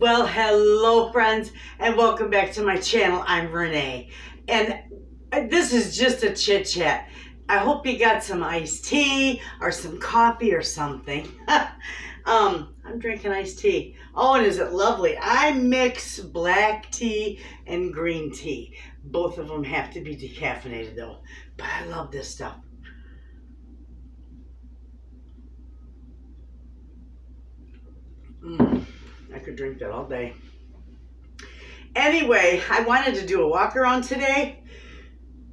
Well, hello friends, and welcome back to my channel. I'm Renee, and this is just a chit chat. I hope you got some iced tea or some coffee or something. I'm drinking iced tea. Oh, and is it lovely? I mix black tea and green tea. Both of them have to be decaffeinated though, but I love this stuff. I could drink that all day. Anyway, I wanted to do a walk around today,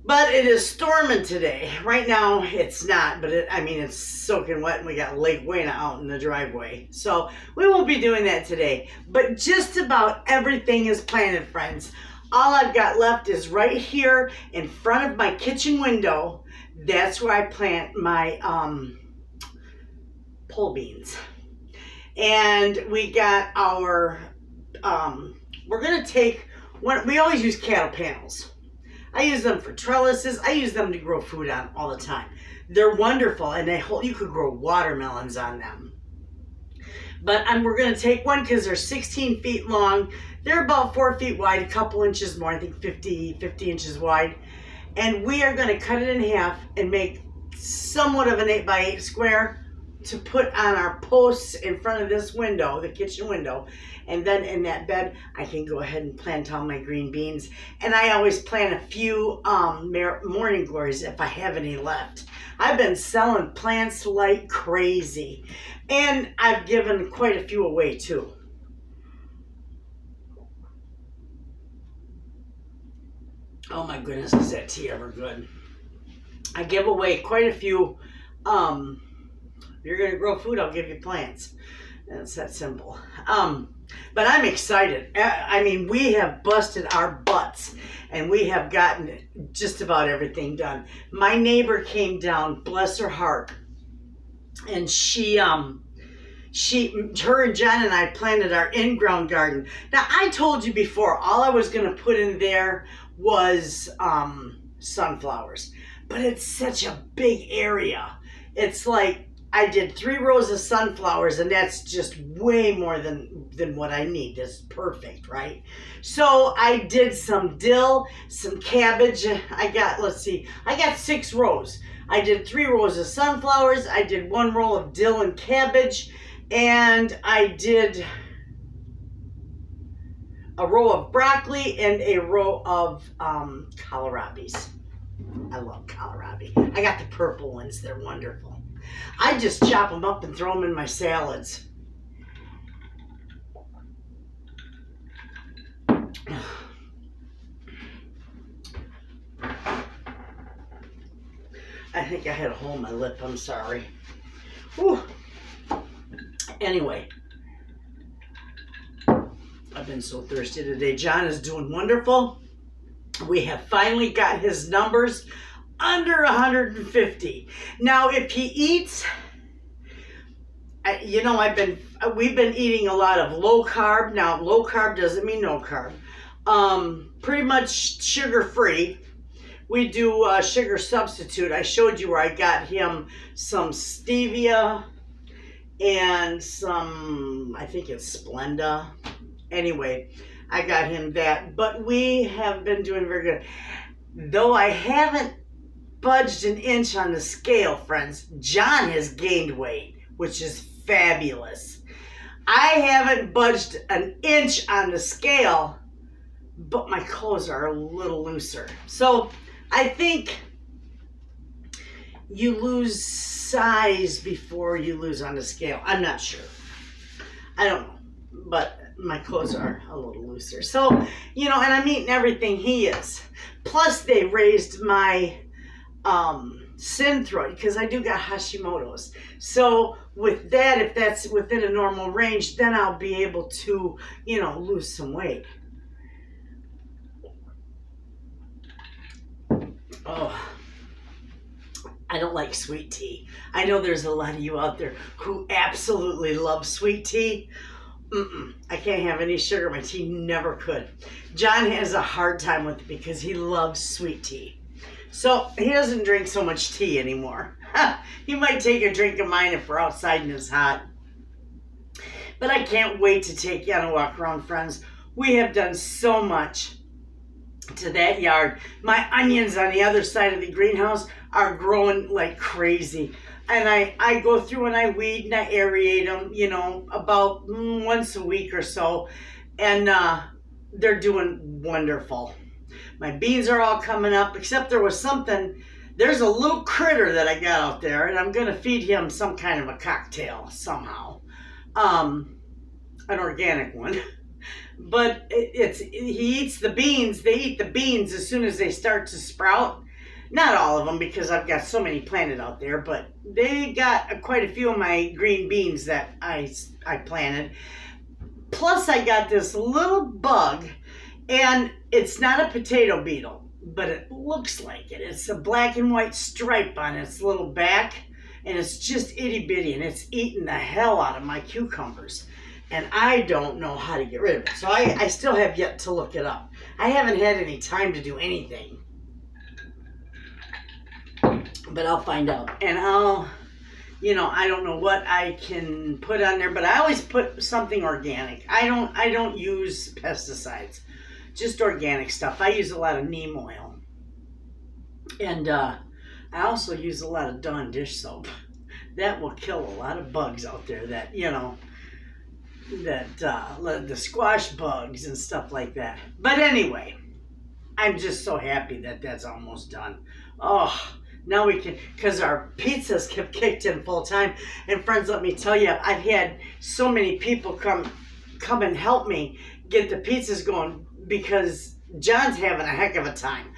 but it is storming today. Right now, it's not, but it's soaking wet, and we got Lake Wayna out in the driveway. So we won't be doing that today, but just about everything is planted, friends. All I've got left is right here in front of my kitchen window. That's where I plant my pole beans. And we got our, we're going to take, we always use cattle panels. I use them for trellises. I use them to grow food on all the time. They're wonderful, and you could grow watermelons on them. But we're going to take one because they're 16 feet long. They're about 4 feet wide, a couple inches more, I think 50 inches wide. And we are going to cut it in half and make somewhat of an 8x8 square to put on our posts in front of this window, the kitchen window. And then in that bed, I can go ahead and plant all my green beans. And I always plant a few morning glories if I have any left. I've been selling plants like crazy. And I've given quite a few away too. Oh my goodness, is that tea ever good? I give away quite a few. If you're going to grow food, I'll give you plants. It's that simple. But I'm excited. We have busted our butts, and we have gotten just about everything done. My neighbor came down, bless her heart, and her and John and I planted our in-ground garden. Now, I told you before, all I was going to put in there was sunflowers, but it's such a big area. It's like I did 3 rows of sunflowers, and that's just way more than what I need. That's perfect, right? So I did some dill, some cabbage. I got 6 rows. I did 3 rows of sunflowers. I did 1 row of dill and cabbage, and I did a row of broccoli and a row of kohlrabis. I love kohlrabi. I got the purple ones. They're wonderful. I just chop them up and throw them in my salads. I think I had a hole in my lip. I'm sorry. Whew. Anyway, I've been so thirsty today. John is doing wonderful. We have finally got his numbers under 150. Now, if he eats, we've been eating a lot of low carb. Now, low carb doesn't mean no carb. Pretty much sugar free. We do sugar substitute. I showed you where I got him some stevia and some, I think it's Splenda. Anyway, I got him that. But we have been doing very good. Though I haven't budged an inch on the scale, friends, John has gained weight, which is fabulous. I haven't budged an inch on the scale, but my clothes are a little looser. So I think you lose size before you lose on the scale. I'm not sure. I don't know, but my clothes are a little looser. So, and I'm eating everything he is. Plus, they raised my synthroid because I do got Hashimoto's. So with that, if that's within a normal range, then I'll be able to, lose some weight. Oh, I don't like sweet tea. I know there's a lot of you out there who absolutely love sweet tea. I can't have any sugar. My tea never could. John has a hard time with it because he loves sweet tea. So he doesn't drink so much tea anymore. He might take a drink of mine if we're outside and it's hot. But I can't wait to take you on a walk around, friends. We have done so much to that yard. My onions on the other side of the greenhouse are growing like crazy. And I go through and I weed and I aerate them, you know, about once a week or so. And they're doing wonderful. My beans are all coming up, except there's a little critter that I got out there, and I'm going to feed him some kind of a cocktail somehow. An organic one. But he eats the beans. They eat the beans as soon as they start to sprout. Not all of them, because I've got so many planted out there, but they got quite a few of my green beans that I planted. Plus, I got this little bug, and it's not a potato beetle, but it looks like it. It's a black and white stripe on its little back, and it's just itty bitty, and it's eating the hell out of my cucumbers. And I don't know how to get rid of it. So I still have yet to look it up. I haven't had any time to do anything. But I'll find out. And I don't know what I can put on there, but I always put something organic. I don't use pesticides. Just organic stuff. I use a lot of neem oil. And I also use a lot of Dawn dish soap. That will kill a lot of bugs out there that, the squash bugs and stuff like that. But anyway, I'm just so happy that that's almost done. Oh, now we can, because our pizzas kept kicked in full time. And friends, let me tell you, I've had so many people come and help me get the pizzas going, because John's having a heck of a time.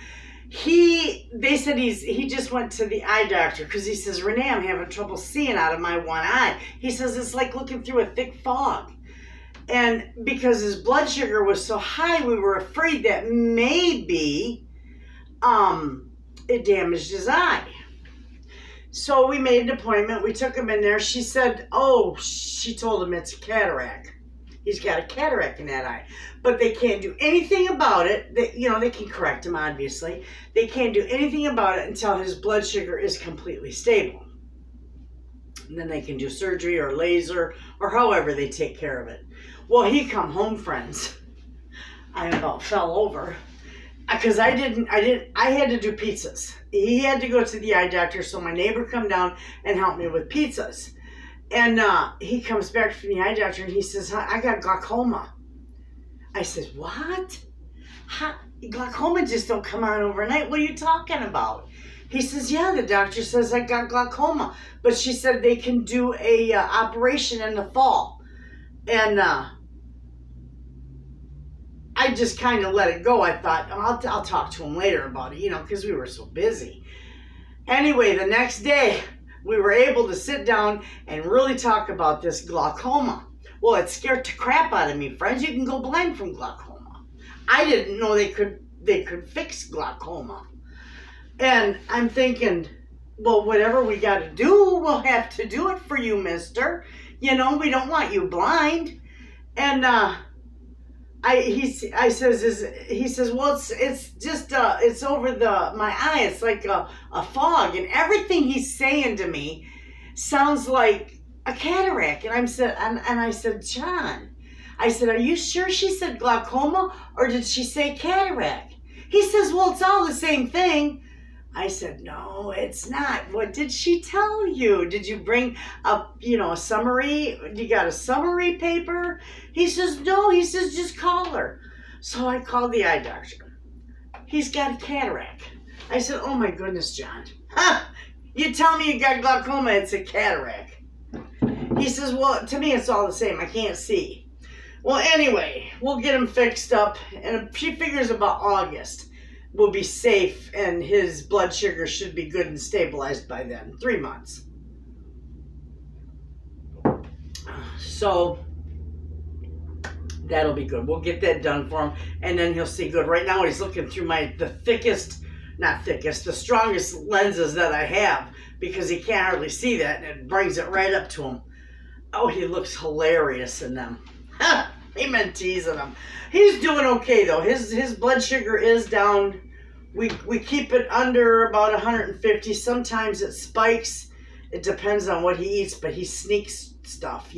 They said he just went to the eye doctor because he says, Renee, I'm having trouble seeing out of my one eye. He says it's like looking through a thick fog. And because his blood sugar was so high, we were afraid that maybe it damaged his eye. So we made an appointment. We took him in there. She said, she told him it's a cataract. He's got a cataract in that eye. But they can't do anything about it. They can correct him, obviously. They can't do anything about it until his blood sugar is completely stable. And then they can do surgery or laser or however they take care of it. Well, he come home, friends. I about fell over. Because I had to do pizzas. He had to go to the eye doctor, so my neighbor come down and help me with pizzas. And he comes back from the eye doctor and he says, I got glaucoma. I said, what? Glaucoma just don't come on overnight. What are you talking about? He says, yeah, the doctor says I got glaucoma. But she said they can do a operation in the fall. And I just kind of let it go. I thought, I'll talk to him later about it, because we were so busy. Anyway, the next day, we were able to sit down and really talk about this glaucoma. Well, it scared the crap out of me, friends. You can go blind from glaucoma. I didn't know they could fix glaucoma. And I'm thinking, well, whatever we got to do, we'll have to do it for you, mister. We don't want you blind. And he says, well, it's just it's over my eye. It's like a fog, and everything he's saying to me sounds like a cataract. And I said, John, I said, are you sure she said glaucoma or did she say cataract? He says, well, it's all the same thing. I said, no, it's not. What did she tell you? Did you bring up, a summary? You got a summary paper? He says, no. He says, just call her. So I called the eye doctor. He's got a cataract. I said, oh my goodness, John. You tell me you got glaucoma, it's a cataract. He says, well, to me it's all the same. I can't see. Well, anyway, we'll get him fixed up. And she figures about August will be safe, and his blood sugar should be good and stabilized by then. 3 months. So that'll be good. We'll get that done for him, and then he'll see good. Right now he's looking through the strongest lenses that I have, because he can't hardly see that, and it brings it right up to him. Oh, he looks hilarious in them. He been teasing him. He's doing okay though. His blood sugar is down. We keep it under about 150. Sometimes it spikes. It depends on what he eats, but he sneaks stuff,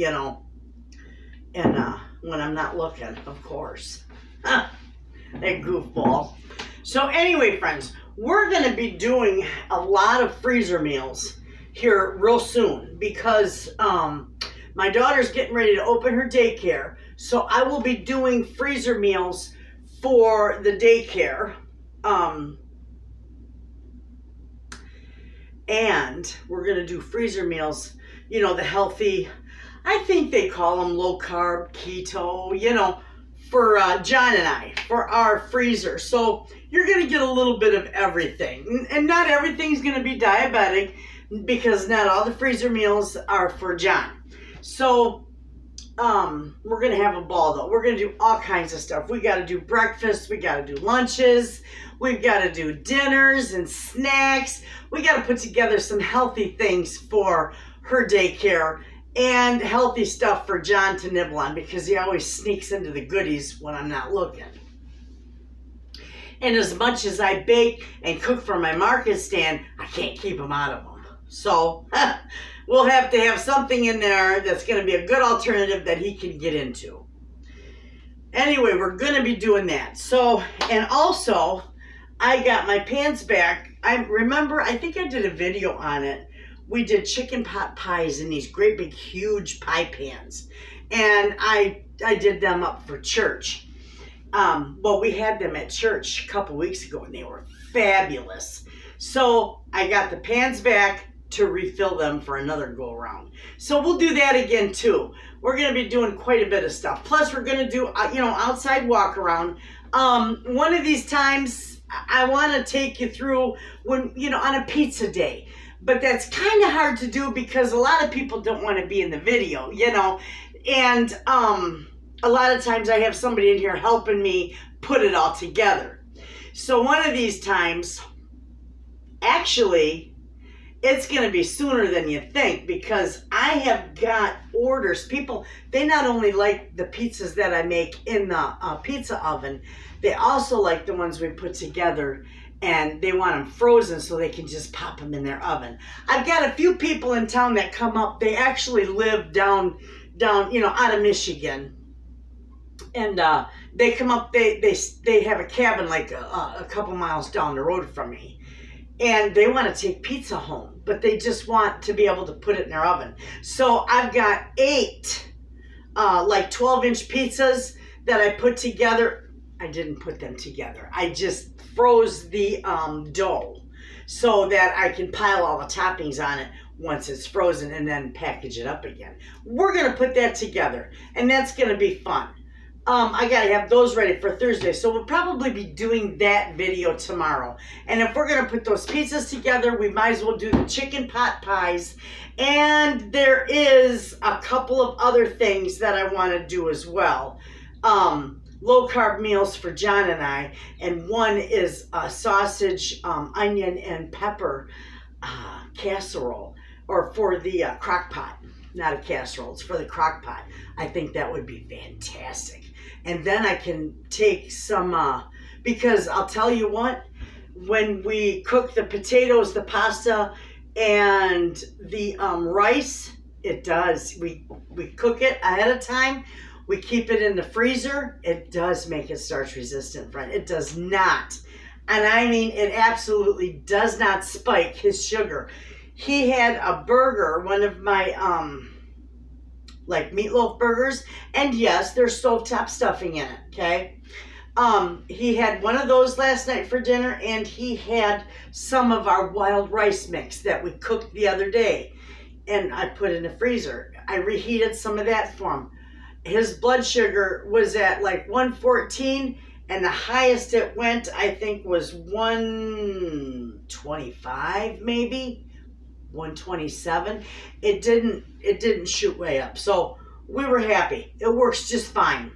and when I'm not looking, of course. That goofball. So anyway, friends, we're going to be doing a lot of freezer meals here real soon because my daughter's getting ready to open her daycare. So I will be doing freezer meals for the daycare. And we're going to do freezer meals, you know, the healthy, I think they call them low carb, keto, you know, for John and I, for our freezer. So you're going to get a little bit of everything. And not everything's going to be diabetic because not all the freezer meals are for John. So we're going to have a ball though. We're going to do all kinds of stuff. We got to do breakfast. We got to do lunches. We've got to do dinners and snacks. We got to put together some healthy things for her daycare and healthy stuff for John to nibble on because he always sneaks into the goodies when I'm not looking. And as much as I bake and cook for my market stand, I can't keep him out of them. So we'll have to have something in there that's going to be a good alternative that he can get into. Anyway, we're going to be doing that. So, and also, I got my pans back. I think I did a video on it. We did chicken pot pies in these great big huge pie pans. And I did them up for church. Well, we had them at church a couple weeks ago and they were fabulous. So I got the pans back to refill them for another go around. So we'll do that again too. We're going to be doing quite a bit of stuff. Plus we're going to do, outside walk around. One of these times I want to take you through when, on a pizza day. But that's kind of hard to do because a lot of people don't want to be in the video, and a lot of times I have somebody in here helping me put it all together. So one of these times, actually, it's going to be sooner than you think because I have got orders. People, they not only like the pizzas that I make in the pizza oven, they also like the ones we put together and they want them frozen so they can just pop them in their oven. I've got a few people in town that come up. They actually live down, out of Michigan. And they come up, they have a cabin like a couple miles down the road from me. And they want to take pizza home, but they just want to be able to put it in their oven. So I've got 8 12-inch pizzas that I put together. I didn't put them together. I just froze the dough so that I can pile all the toppings on it once it's frozen and then package it up again. We're going to put that together, and that's going to be fun. I got to have those ready for Thursday. So we'll probably be doing that video tomorrow. And if we're going to put those pizzas together, we might as well do the chicken pot pies. And there is a couple of other things that I want to do as well. Low carb meals for John and I. And one is a sausage, onion, and pepper casserole. Or for the crock pot. Not a casserole. It's for the crock pot. I think that would be fantastic. And then I can take some, because I'll tell you what, when we cook the potatoes, the pasta, and the rice, it does. We cook it ahead of time. We keep it in the freezer. It does make it starch resistant, friend. It does not. And I mean, it absolutely does not spike his sugar. He had a burger, one of my, like meatloaf burgers, and yes, there's stovetop stuffing in it, okay? He had one of those last night for dinner, and he had some of our wild rice mix that we cooked the other day, and I put in the freezer. I reheated some of that for him. His blood sugar was at like 114, and the highest it went, I think, was 125, maybe 127. It didn't shoot way up, so we were happy. It works just fine.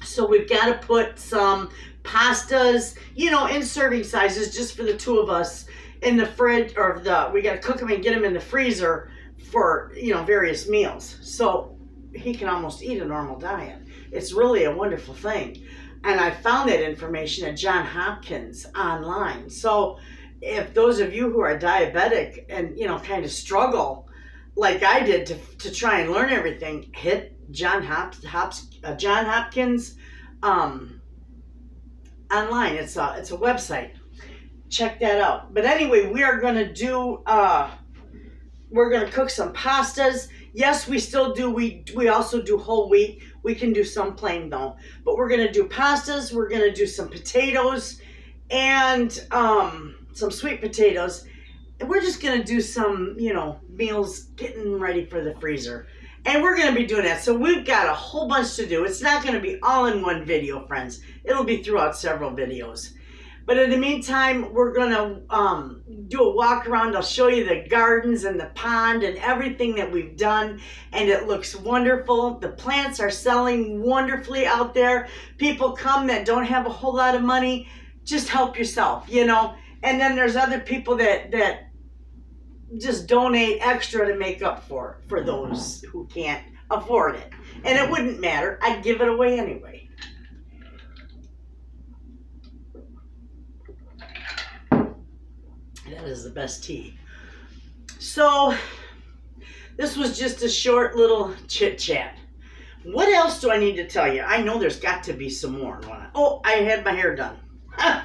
So we've got to put some pastas, in serving sizes just for the two of us in the fridge, or we got to cook them and get them in the freezer for various meals, so he can almost eat a normal diet. It's really a wonderful thing. And I found that information at Johns Hopkins online. So if those of you who are diabetic and, kind of struggle like I did to try and learn everything, hit John Hopkins online. It's a website. Check that out. But anyway, we are gonna do we're gonna cook some pastas. Yes, we still do. We also do whole wheat. We can do some plain though. But we're gonna do pastas. We're gonna do some potatoes and some sweet potatoes. And we're just gonna do some, meals getting ready for the freezer. And we're gonna be doing that. So we've got a whole bunch to do. It's not gonna be all in one video, friends. It'll be throughout several videos. But in the meantime, we're going to do a walk around. I'll show you the gardens and the pond and everything that we've done. And it looks wonderful. The plants are selling wonderfully out there. People come that don't have a whole lot of money. Just help yourself, And then there's other people that just donate extra to make up for those who can't afford it. And it wouldn't matter. I'd give it away anyway. That is the best tea. So, this was just a short little chit chat. What else do I need to tell you? I know there's got to be some more. Oh, I had my hair done. I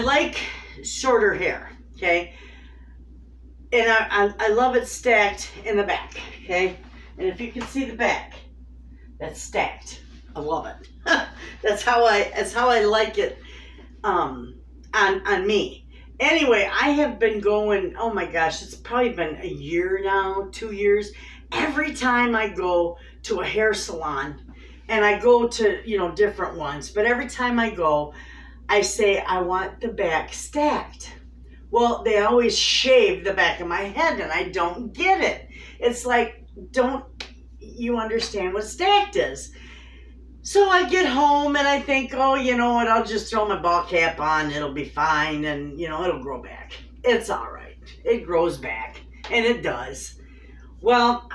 like shorter hair, okay? And I love it stacked in the back, okay? And if you can see the back, that's stacked. I love it. That's how I like it on me. Anyway, I have been going, oh my gosh, it's probably been a year now, 2 years. Every time I go to a hair salon, and I go to, different ones, but every time I go, I say I want the back stacked. Well, they always shave the back of my head, and I don't get it. It's like, don't you understand what stacked is? So I get home and I think, oh, you know what, I'll just throw my ball cap on, it'll be fine, and, it'll grow back. It's all right. It grows back, and it does. Well,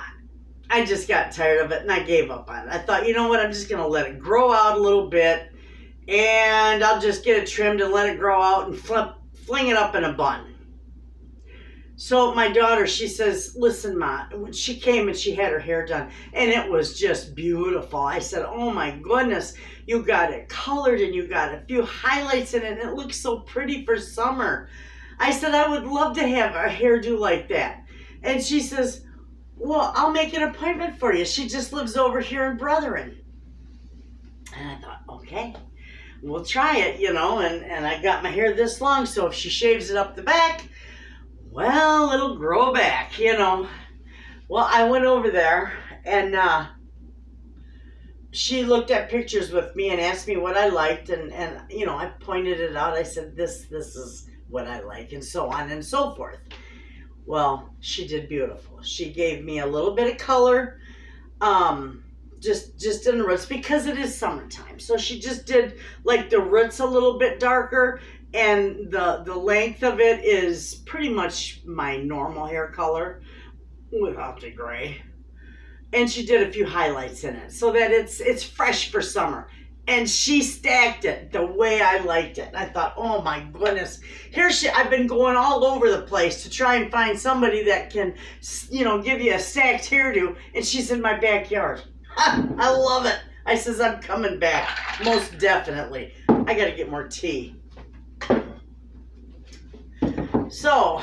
I just got tired of it, and I gave up on it. I thought, you know what, I'm just going to let it grow out a little bit, and I'll just get it trimmed and let it grow out and fling it up in a bun. So my daughter, she says, listen, Ma, when she came and she had her hair done, and it was just beautiful. I said, oh my goodness, you got it colored and you got a few highlights in it, and it looks so pretty for summer. I said, I would love to have a hairdo like that. And she says, well, I'll make an appointment for you. She just lives over here in Brethren. And I thought, okay, we'll try it, and I got my hair this long, so if she shaves it up the back, well, it'll grow back, Well, I went over there, and she looked at pictures with me and asked me what I liked, and I pointed it out. I said, this is what I like, and so on and so forth. Well, she did beautiful. She gave me a little bit of color, just in the roots, because it is summertime. So she just did like the roots a little bit darker, and the length of it is pretty much my normal hair color without the gray. And she did a few highlights in it so that it's fresh for summer. And she stacked it the way I liked it. I thought, oh my goodness. I've been going all over the place to try and find somebody that can, give you a stacked hairdo. And she's in my backyard. I love it. I says, I'm coming back. Most definitely. I got to get more tea. So,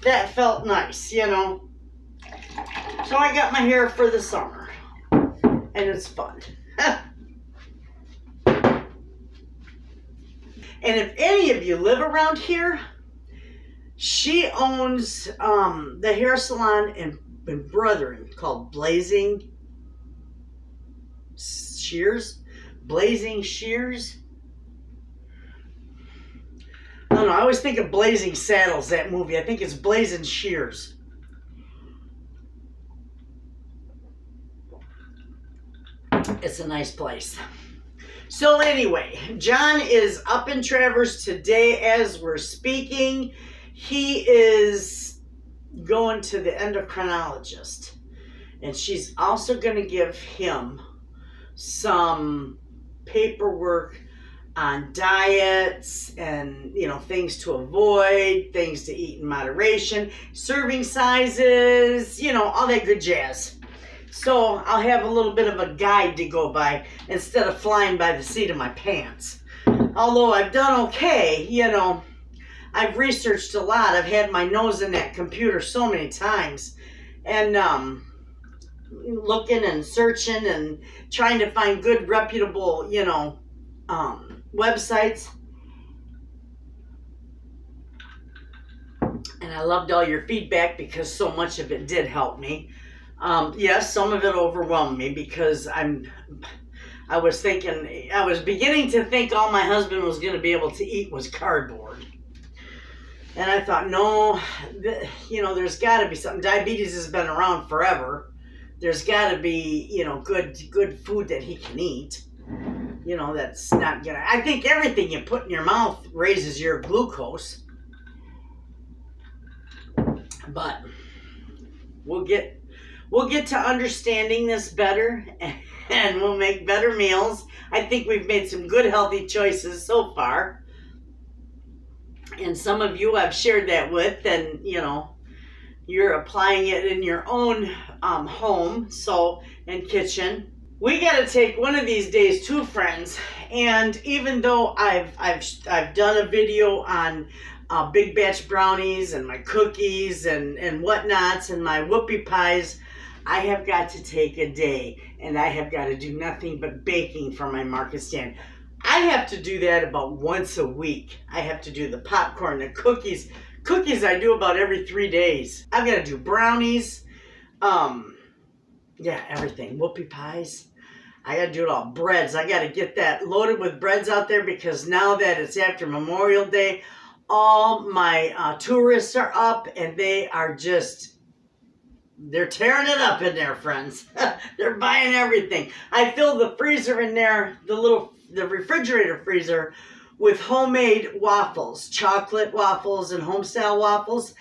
that felt nice, So I got my hair for the summer. And it's fun. And if any of you live around here, she owns the hair salon in Brethren called Blazing Shears. I don't know. I always think of Blazing Saddles, that movie. I think it's Blazing Shears. It's a nice place. So anyway, John is up in Traverse today as we're speaking. He is going to the endocrinologist. And she's also going to give him some paperwork on diets and, you know, things to avoid, things to eat in moderation, serving sizes, you know, all that good jazz. So I'll have a little bit of a guide to go by instead of flying by the seat of my pants. Although I've done okay, you know, I've researched a lot. I've had my nose in that computer so many times. And looking and searching and trying to find good, reputable, you know, websites. And I loved all your feedback because so much of it did help me. Yes, some of it overwhelmed me because I was beginning to think all my husband was going to be able to eat was cardboard. And I thought, no, you know, there's got to be something. Diabetes has been around forever. There's got to be, you know, good food that he can eat. You know, that's not gonna. I think everything you put in your mouth raises your glucose. But we'll get to understanding this better, and we'll make better meals. I think we've made some good, healthy choices so far. And some of you I've shared that with, and, you know, you're applying it in your own home, and kitchen. We got to take one of these days too, friends. And even though I've done a video on big batch brownies and my cookies and whatnots and my whoopie pies, I have got to take a day and I have got to do nothing but baking for my market stand. I have to do that about once a week. I have to do the popcorn, the cookies. Cookies I do about every 3 days. I've got to do brownies. Yeah, everything. Whoopie pies. I got to do it all. Breads. I got to get that loaded with breads out there because now that it's after Memorial Day, all my tourists are up and they are they're tearing it up in there, friends. They're buying everything. I filled the freezer in there, the refrigerator freezer, with homemade waffles, chocolate waffles and Homestead waffles.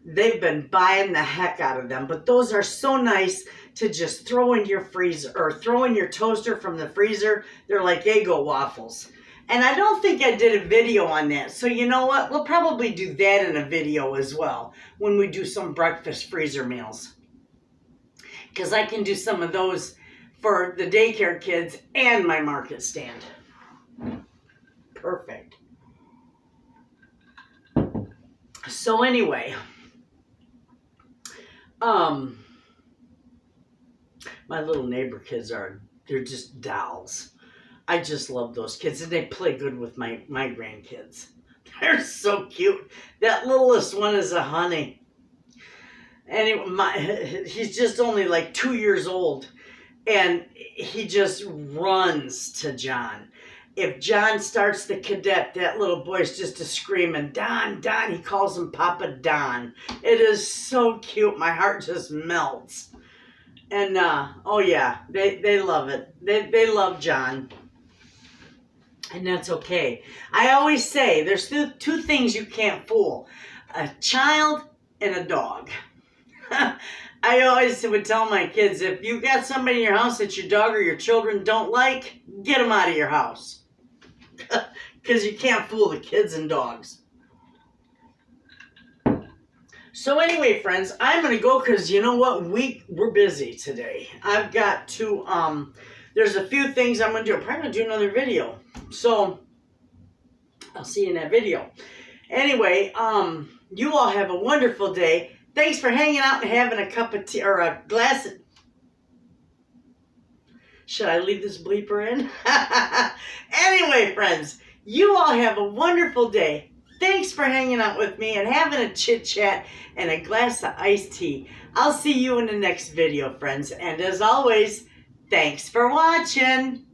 They've been buying the heck out of them, but those are so nice to just throw in your freezer or throw in your toaster from the freezer. They're like Eggo waffles. And I don't think I did a video on that. So you know what? We'll probably do that in a video as well when we do some breakfast freezer meals. Because I can do some of those for the daycare kids and my market stand. Perfect. So anyway, my little neighbor kids they're just dolls. I just love those kids, and they play good with my grandkids. They're so cute. That littlest one is a honey. Anyway, he's just only like 2 years old, and he just runs to John. If John starts the cadet, that little boy's just a screaming, Don, Don. He calls him Papa Don. It is so cute. My heart just melts. And, oh yeah, they love it. They love John. And that's okay. I always say there's two things you can't fool. A child and a dog. I always would tell my kids, if you got somebody in your house that your dog or your children don't like, get them out of your house. Because you can't fool the kids and dogs. So anyway, friends, I'm going to go because you know what? We're busy today. I've got to, there's a few things I'm going to do. I'm probably going to do another video. So I'll see you in that video. Anyway, you all have a wonderful day. Thanks for hanging out and having a cup of tea or a glass of... Should I leave this bleeper in? Anyway, friends, you all have a wonderful day. Thanks for hanging out with me and having a chit chat and a glass of iced tea. I'll see you in the next video, friends. And as always, thanks for watching.